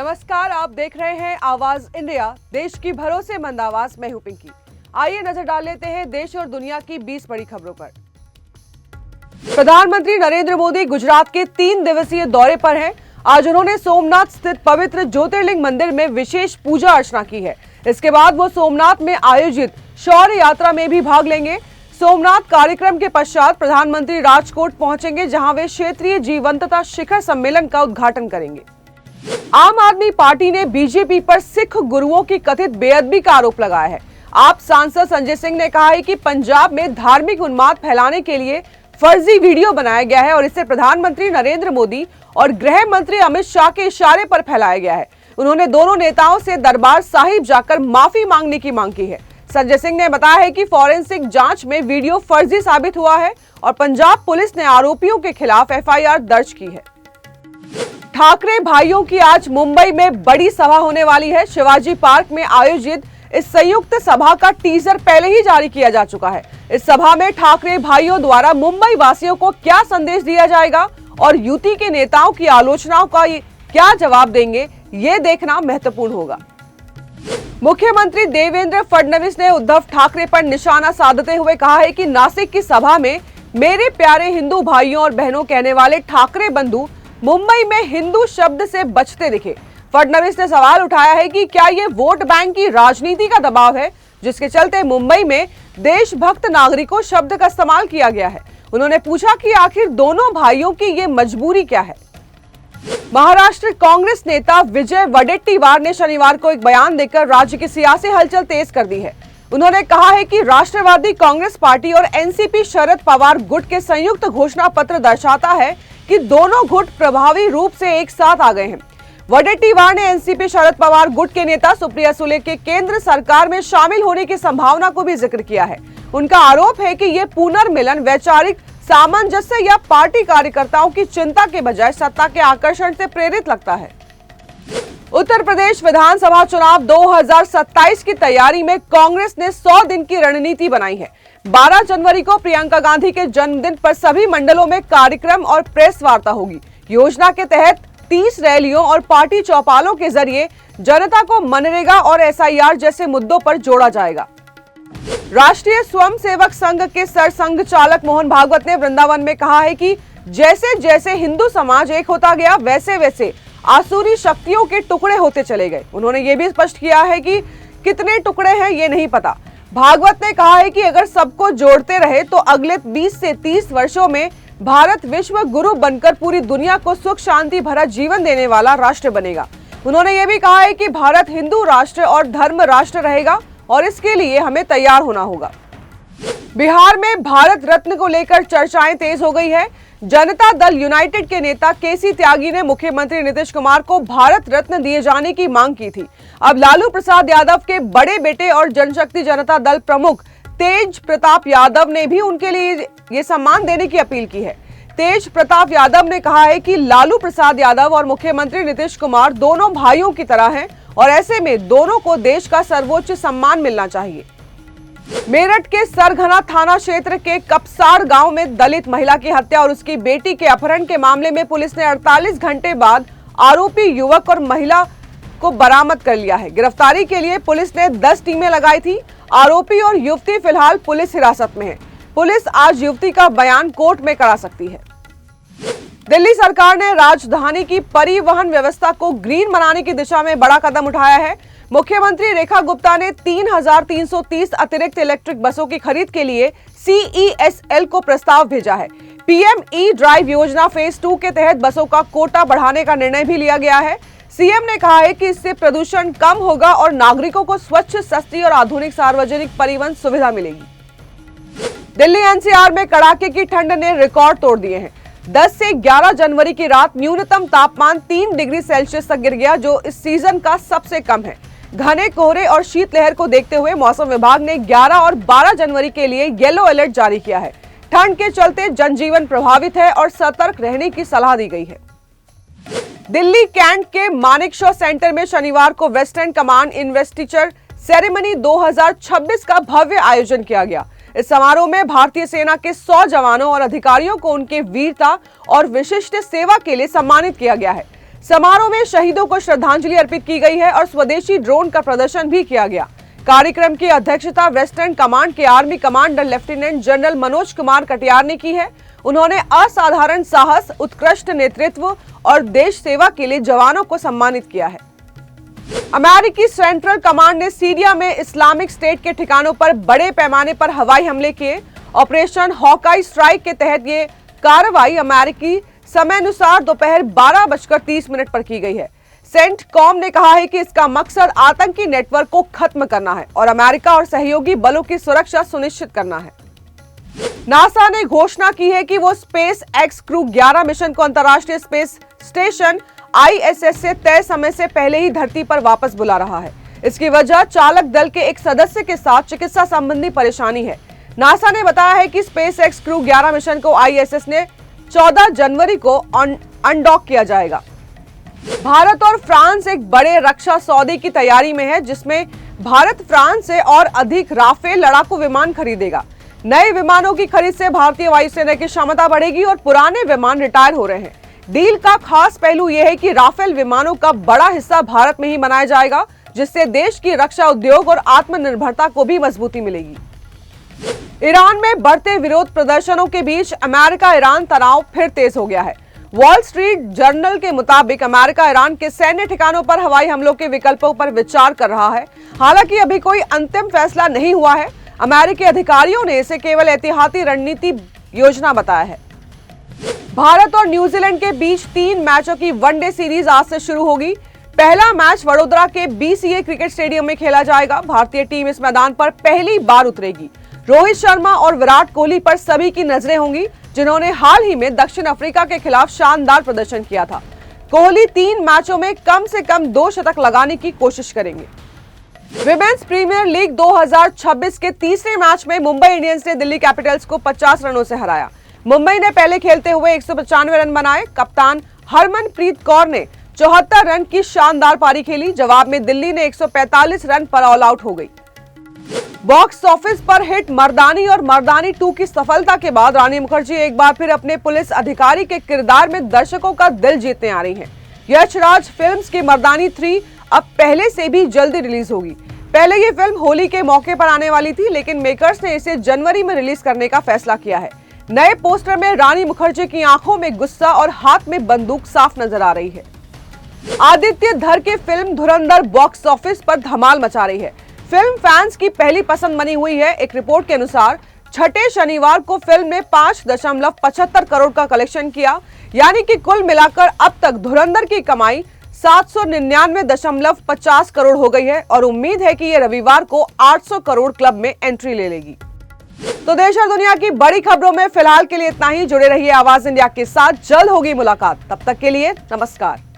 नमस्कार, आप देख रहे हैं आवाज इंडिया, देश की भरोसेमंद आवाज। मैं हूं पिंकी। आइए नजर डाल लेते हैं देश और दुनिया की 20 बड़ी खबरों पर। प्रधानमंत्री नरेंद्र मोदी गुजरात के 3 दिवसीय दौरे पर हैं। आज उन्होंने सोमनाथ स्थित पवित्र ज्योतिर्लिंग मंदिर में विशेष पूजा अर्चना की है। इसके बाद वो सोमनाथ में आयोजित शौर्य यात्रा में भी भाग लेंगे। सोमनाथ कार्यक्रम के पश्चात प्रधानमंत्री राजकोट पहुंचेंगे, जहां वे क्षेत्रीय जीवंतता शिखर सम्मेलन का उद्घाटन करेंगे। आम आदमी पार्टी ने बीजेपी पर सिख गुरुओं की कथित बेअदबी का आरोप लगाया है। आप सांसद संजय सिंह ने कहा है कि पंजाब में धार्मिक उन्माद फैलाने के लिए फर्जी वीडियो बनाया गया है और इसे प्रधानमंत्री नरेंद्र मोदी और गृह मंत्री अमित शाह के इशारे पर फैलाया गया है। उन्होंने दोनों नेताओं से दरबार साहिब जाकर माफी मांगने की मांग की है। संजय सिंह ने बताया है कि फॉरेंसिक जांच में वीडियो फर्जी साबित हुआ है और पंजाब पुलिस ने आरोपियों के खिलाफ एफआईआर दर्ज की है। ठाकरे भाइयों की आज मुंबई में बड़ी सभा होने वाली है। शिवाजी पार्क में आयोजित इस संयुक्त सभा का टीजर पहले ही जारी किया जा चुका है। इस सभा में ठाकरे भाइयों द्वारा मुंबई वासियों को क्या संदेश दिया जाएगा और युति के नेताओं की आलोचनाओं का क्या जवाब देंगे, ये देखना महत्वपूर्ण होगा। मुख्यमंत्री देवेंद्र फडणवीस ने उद्धव ठाकरे पर निशाना साधते हुए कहा है कि नासिक की सभा में मेरे प्यारे हिंदू भाइयों और बहनों कहने वाले ठाकरे बंधु मुंबई में हिंदू शब्द से बचते दिखे। फडणवीस ने सवाल उठाया है कि क्या ये वोट बैंक की राजनीति का दबाव है, जिसके चलते मुंबई में देशभक्त नागरिकों शब्द का इस्तेमाल किया गया है। उन्होंने पूछा कि आखिर दोनों भाइयों की ये मजबूरी क्या है। महाराष्ट्र कांग्रेस नेता विजय वडेट्टीवार ने शनिवार को एक बयान देकर राज्य की सियासी हलचल तेज कर दी है। उन्होंने कहा है कि राष्ट्रवादी कांग्रेस पार्टी और एनसीपी शरद पवार गुट के संयुक्त घोषणा पत्र दर्शाता है कि दोनों गुट प्रभावी रूप से एक साथ आ गए हैं। वडेट्टीवार ने एनसीपी शरद पवार गुट के नेता सुप्रिया सुले के केंद्र सरकार में शामिल होने की संभावना को भी जिक्र किया है। उनका आरोप है कि यह पुनर्मिलन वैचारिक सामंजस्य या पार्टी कार्यकर्ताओं की चिंता के बजाय सत्ता के आकर्षण से प्रेरित लगता है। उत्तर प्रदेश विधानसभा चुनाव 2027 की तैयारी में कांग्रेस ने 100 दिन की रणनीति बनाई है। 12 जनवरी को प्रियंका गांधी के जन्मदिन पर सभी मंडलों में कार्यक्रम और प्रेस वार्ता होगी। योजना के तहत 30 रैलियों और पार्टी चौपालों के जरिए जनता को मनरेगा और एसआईआर जैसे मुद्दों पर जोड़ा जाएगा। राष्ट्रीय स्वयंसेवक संघ के सरसंघ चालक मोहन भागवत ने वृंदावन में कहा है कि जैसे जैसे हिंदू समाज एक होता गया, वैसे वैसे आसुरी शक्तियों के टुकड़े होते चले गए। उन्होंने ये भी स्पष्ट किया है कि कितने टुकड़े हैं ये नहीं पता। भागवत ने कहा है कि अगर सबको जोड़ते रहे तो अगले 20 से 30 वर्षों में भारत विश्व गुरु बनकर पूरी दुनिया को सुख शांति भरा जीवन देने वाला राष्ट्र बनेगा। उन्होंने ये भी कहा है कि भारत हिंदू राष्ट्र और धर्म राष्ट्र रहेगा और इसके लिए हमें तैयार होना होगा। बिहार में भारत रत्न को लेकर चर्चाएं तेज हो गई है। जनता दल यूनाइटेड के नेता केसी त्यागी ने मुख्यमंत्री नीतीश कुमार को भारत रत्न दिए जाने की मांग की थी। अब लालू प्रसाद यादव के बड़े बेटे और जनशक्ति जनता दल प्रमुख तेज प्रताप यादव ने भी उनके लिए ये सम्मान देने की अपील की है। तेज प्रताप यादव ने कहा है कि लालू प्रसाद यादव और मुख्यमंत्री नीतीश कुमार दोनों भाइयों की तरह हैं और ऐसे में दोनों को देश का सर्वोच्च सम्मान मिलना चाहिए। मेरठ के सरघना थाना क्षेत्र के कपसाड़ गांव में दलित महिला की हत्या और उसकी बेटी के अपहरण के मामले में पुलिस ने 48 घंटे बाद आरोपी युवक और महिला को बरामद कर लिया है। गिरफ्तारी के लिए पुलिस ने 10 टीमें लगाई थी। आरोपी और युवती फिलहाल पुलिस हिरासत में है। पुलिस आज युवती का बयान कोर्ट में करा सकती है। दिल्ली सरकार ने राजधानी की परिवहन व्यवस्था को ग्रीन बनाने की दिशा में बड़ा कदम उठाया है। मुख्यमंत्री रेखा गुप्ता ने 3,330 अतिरिक्त इलेक्ट्रिक बसों की खरीद के लिए CESL को प्रस्ताव भेजा है। PM E-ड्राइव योजना फेज 2 के तहत बसों का कोटा बढ़ाने का निर्णय भी लिया गया है। सीएम ने कहा है कि इससे प्रदूषण कम होगा और नागरिकों को स्वच्छ, सस्ती और आधुनिक सार्वजनिक परिवहन सुविधा मिलेगी। दिल्ली NCR में कड़ाके की ठंड ने रिकॉर्ड तोड़ दिए हैं। 10 से 11 जनवरी की रात न्यूनतम तापमान 3 डिग्री सेल्सियस तक गिर गया, जो इस सीजन का सबसे कम है। घने कोहरे और शीतलहर को देखते हुए मौसम विभाग ने 11 और 12 जनवरी के लिए येलो अलर्ट जारी किया है। ठंड के चलते जनजीवन प्रभावित है और सतर्क रहने की सलाह दी गई है। दिल्ली कैंट के मानेकशॉ सेंटर में शनिवार को वेस्टर्न कमांड इन्वेस्टिचर सेरेमनी 2026 का भव्य आयोजन किया गया। इस समारोह में भारतीय सेना के 100 जवानों और अधिकारियों को उनके वीरता और विशिष्ट सेवा के लिए सम्मानित किया गया है। समारोह में शहीदों को श्रद्धांजलि अर्पित की गई है और स्वदेशी ड्रोन का प्रदर्शन भी किया गया। कार्यक्रम की अध्यक्षता वेस्टर्न कमांड के army commander lieutenant general Manoj Kumar Katiyar ने की है। उन्होंने असाधारण साहस, उत्कृष्ट नेतृत्व और देश सेवा के लिए जवानों को सम्मानित किया है। अमेरिकी सेंट्रल कमांड ने सीरिया में इस्लामिक स्टेट के ठिकानों पर बड़े पैमाने पर हवाई हमले किए। ऑपरेशन हॉकाई स्ट्राइक के तहत ये कार्रवाई अमेरिकी समय अनुसार दोपहर 12:30 पर की गई है। सेंटकॉम ने कहा है कि इसका मकसद आतंकी नेटवर्क को खत्म करना है और अमेरिका और सहयोगी बलों की सुरक्षा सुनिश्चित करना है। नासा ने घोषणा की है कि वो स्पेस एक्स क्रू 11 मिशन को अंतर्राष्ट्रीय स्पेस स्टेशन ISS से तय समय से पहले ही धरती पर वापस बुला रहा है। इसकी वजह चालक दल के एक सदस्य के साथ चिकित्सा संबंधी परेशानी है। नासा ने बताया है कि स्पेस एक्स क्रू 11 मिशन को ISS ने 14 जनवरी को अनडॉक किया जाएगा। भारत और फ्रांस एक बड़े रक्षा सौदे की तैयारी में है, जिसमें भारत फ्रांस से और अधिक राफेल लड़ाकू विमान खरीदेगा। नए विमानों की खरीद से भारतीय वायुसेना की क्षमता बढ़ेगी और पुराने विमान रिटायर हो रहे हैं। डील का खास पहलू यह है कि राफेल विमानों का बड़ा हिस्सा भारत में ही बनाया जाएगा, जिससे देश की रक्षा उद्योग और आत्मनिर्भरता को भी मजबूती मिलेगी। ईरान में बढ़ते विरोध प्रदर्शनों के बीच अमेरिका ईरान तनाव फिर तेज हो गया है। वॉल स्ट्रीट जर्नल के मुताबिक अमेरिका ईरान के सैन्य ठिकानों पर हवाई हमलों के विकल्पों पर विचार कर रहा है। हालांकि अभी कोई अंतिम फैसला नहीं हुआ है। अमेरिकी अधिकारियों ने इसे केवल एहतियाती रणनीति योजना बताया है। भारत और न्यूजीलैंड के बीच 3 मैचों की वनडे सीरीज आज से शुरू होगी। पहला मैच वडोदरा के BCA क्रिकेट स्टेडियम में खेला जाएगा। भारतीय टीम इस मैदान पर पहली बार उतरेगी। रोहित शर्मा और विराट कोहली पर सभी की नजरें होंगी, जिन्होंने हाल ही में दक्षिण अफ्रीका के खिलाफ शानदार प्रदर्शन किया था। कोहली 3 मैचों में कम से कम 2 शतक लगाने की कोशिश करेंगे। विमेंस प्रीमियर लीग 2026 के तीसरे मैच में मुंबई इंडियंस ने दिल्ली कैपिटल्स को 50 रनों से हराया। मुंबई ने पहले खेलते हुए 195 रन बनाए। कप्तान हरमनप्रीत कौर ने 74 रन की शानदार पारी खेली। जवाब में दिल्ली ने 145 रन पर ऑल आउट हो गई। बॉक्स ऑफिस पर हिट मर्दानी और मर्दानी 2 की सफलता के बाद रानी मुखर्जी एक बार फिर अपने पुलिस अधिकारी के किरदार में दर्शकों का दिल जीतने आ रही हैं। यशराज फिल्म्स की मर्दानी 3 अब पहले से भी जल्दी रिलीज होगी। पहले ये फिल्म होली के मौके पर आने वाली थी, लेकिन मेकर्स ने इसे जनवरी में रिलीज करने का फैसला किया है। नए पोस्टर में रानी मुखर्जी की आंखों में गुस्सा और हाथ में बंदूक साफ नजर आ रही है। आदित्य धर की फिल्म धुरंधर बॉक्स ऑफिस पर धमाल मचा रही है। फिल्म फैंस की पहली पसंद बनी हुई है। एक रिपोर्ट के अनुसार छठे शनिवार को फिल्म ने 5.75 करोड़ का कलेक्शन किया, यानी कि कुल मिलाकर अब तक धुरंधर की कमाई 799.50 करोड़ हो गई है और उम्मीद है कि ये रविवार को 800 करोड़ क्लब में एंट्री ले लेगी। तो देश और दुनिया की बड़ी खबरों में फिलहाल के लिए इतना ही। जुड़े रहिए आवाज इंडिया के साथ, जल्द होगी मुलाकात। तब तक के लिए नमस्कार।